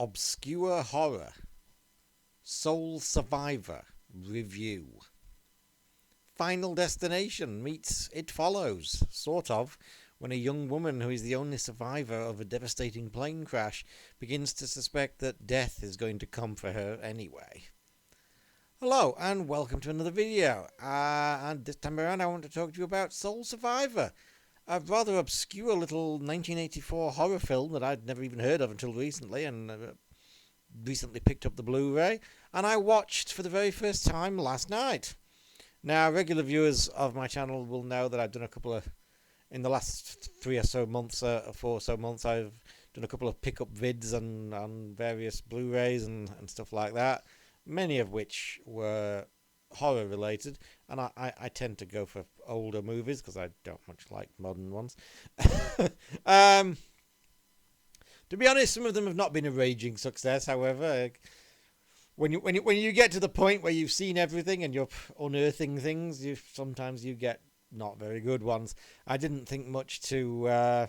Obscure Horror Soul Survivor Review. Final Destination meets It Follows, sort of, when a young woman who is the only survivor of a devastating plane crash begins to suspect that death is going to come for her anyway. Hello and welcome to another video, and this time around I want to talk to you about Soul Survivor, a rather obscure little 1984 horror film that I'd never even heard of until recently, and recently picked up the Blu-ray, and I watched for the very first time last night. Now, regular viewers of my channel will know that I've done a couple of, in the last 4 or so months, I've done a couple of pickup vids on various Blu-rays and stuff like that, many of which were horror related, and I tend to go for older movies because I don't much like modern ones. To be honest, some of them have not been a raging success. However, when you get to the point where you've seen everything and you're unearthing things, sometimes you get not very good ones. I didn't think much to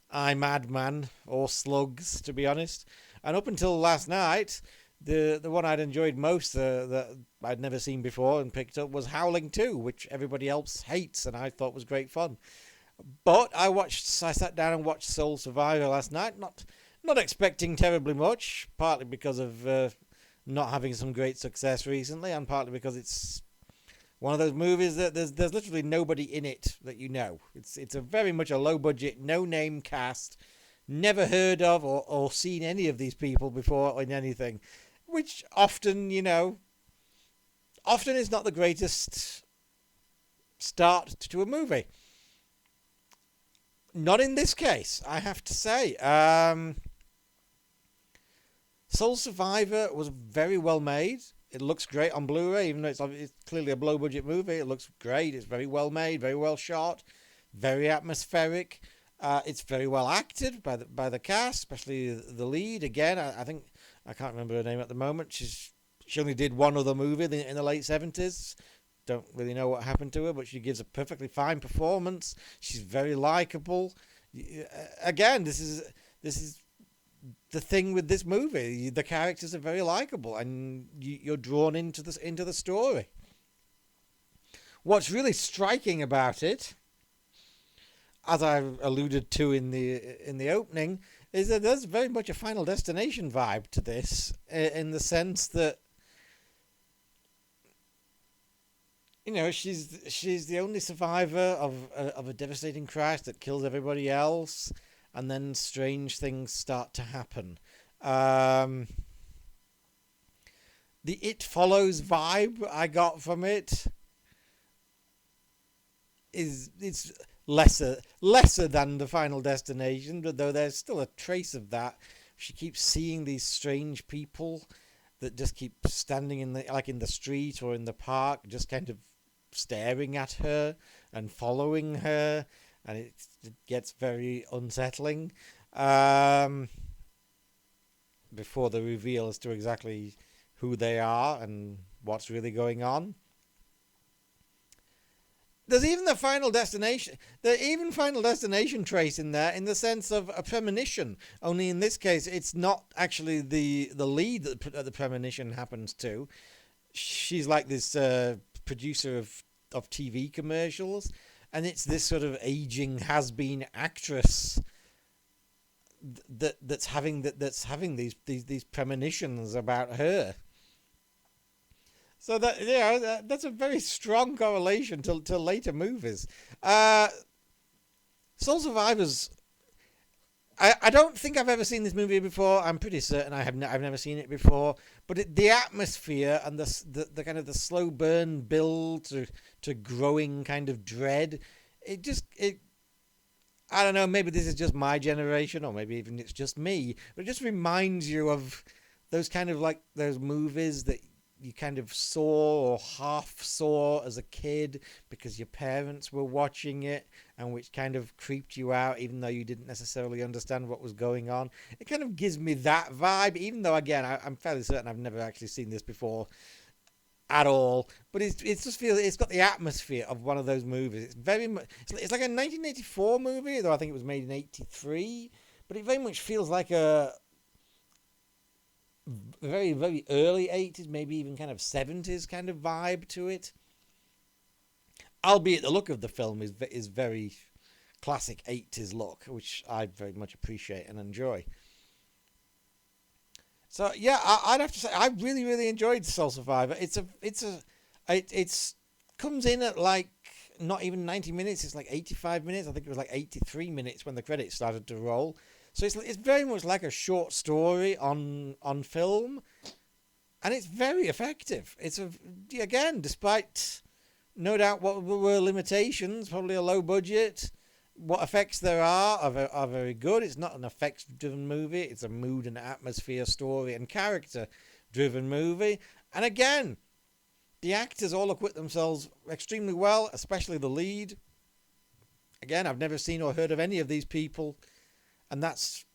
I Madman or Slugs, to be honest. And up until last night, the one I'd enjoyed most that I'd never seen before and picked up was Howling 2, which everybody else hates and I thought was great fun. But I sat down and watched Soul Survivor last night, not expecting terribly much, partly because of not having some great success recently, and partly because it's one of those movies that there's literally nobody in it that you know. It's a very much a low budget, no name cast, never heard of or seen any of these people before in anything, which often is not the greatest start to a movie. Not in this case, I have to say. Soul Survivor was very well made. It looks great on Blu-ray, even though it's clearly a low-budget movie. It looks great. It's very well made, very well shot, very atmospheric. It's very well acted by the cast, especially the lead. Again, I think I can't remember her name at the moment. She only did one other movie in the late 70s. Don't really know what happened to her, but she gives a perfectly fine performance. She's very likable. Again, this is the thing with this movie. The characters are very likable, and you're drawn into the story. What's really striking about it, as I alluded to in the opening, is that there's very much a Final Destination vibe to this, in the sense that, you know, she's the only survivor of a devastating crash that kills everybody else, and then strange things start to happen. The It Follows vibe I got from it it's lesser than the Final Destination, but though there's still a trace of that. She keeps seeing these strange people that just keep standing in the street or in the park, just kind of staring at her and following her, and it gets very unsettling before the reveal as to exactly who they are and what's really going on. There's even the Final Destination trace in there, in the sense of a premonition. Only in this case, it's not actually the lead that the premonition happens to. She's like this producer of TV commercials, and it's this sort of aging has-been actress that's having these premonitions about her. So that's a very strong correlation to later movies. Soul Survivors. I don't think I've ever seen this movie before. I'm pretty certain I've never seen it before. But the atmosphere and the kind of the slow burn build to growing kind of dread, I don't know, maybe this is just my generation, or maybe even it's just me, but it just reminds you of those kind of like those movies that you kind of saw or half saw as a kid because your parents were watching it, and which kind of creeped you out even though you didn't necessarily understand what was going on. It kind of gives me that vibe, even though, again, I'm fairly certain I've never actually seen this before at all, but it's got the atmosphere of one of those movies. It's very much, it's like a 1984 movie, though I think it was made in 83, but it very much feels like a very, very early 80s, maybe even kind of 70s kind of vibe to it. Albeit the look of the film is very classic 80s look, which I very much appreciate and enjoy. So yeah, I'd have to say I really, really enjoyed Soul Survivor. It's comes in at like not even 90 minutes. It's like 85 minutes. I think it was like 83 minutes when the credits started to roll. So it's very much like a short story on film, and it's very effective. Again, despite no doubt what were limitations, probably a low budget. What effects there are very good. It's not an effects driven movie. It's a mood and atmosphere, story and character driven movie. And again, the actors all acquit themselves extremely well, especially the lead. Again, I've never seen or heard of any of these people, and that's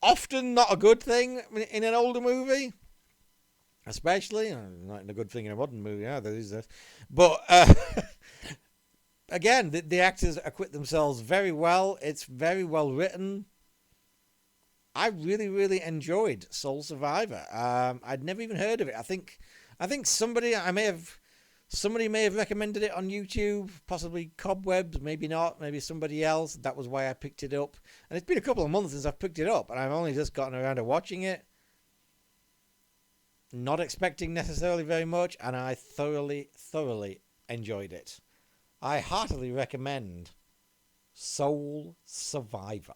often not a good thing in an older movie. Especially, not a good thing in a modern movie either, is it? But again, the actors acquit themselves very well. It's very well written. I really, really enjoyed Soul Survivor. I'd never even heard of it. I think somebody may have recommended it on YouTube, possibly Cobwebs, maybe not, maybe somebody else. That was why I picked it up. And it's been a couple of months since I've picked it up, and I've only just gotten around to watching it. Not expecting necessarily very much, and I thoroughly, thoroughly enjoyed it. I heartily recommend Soul Survivor.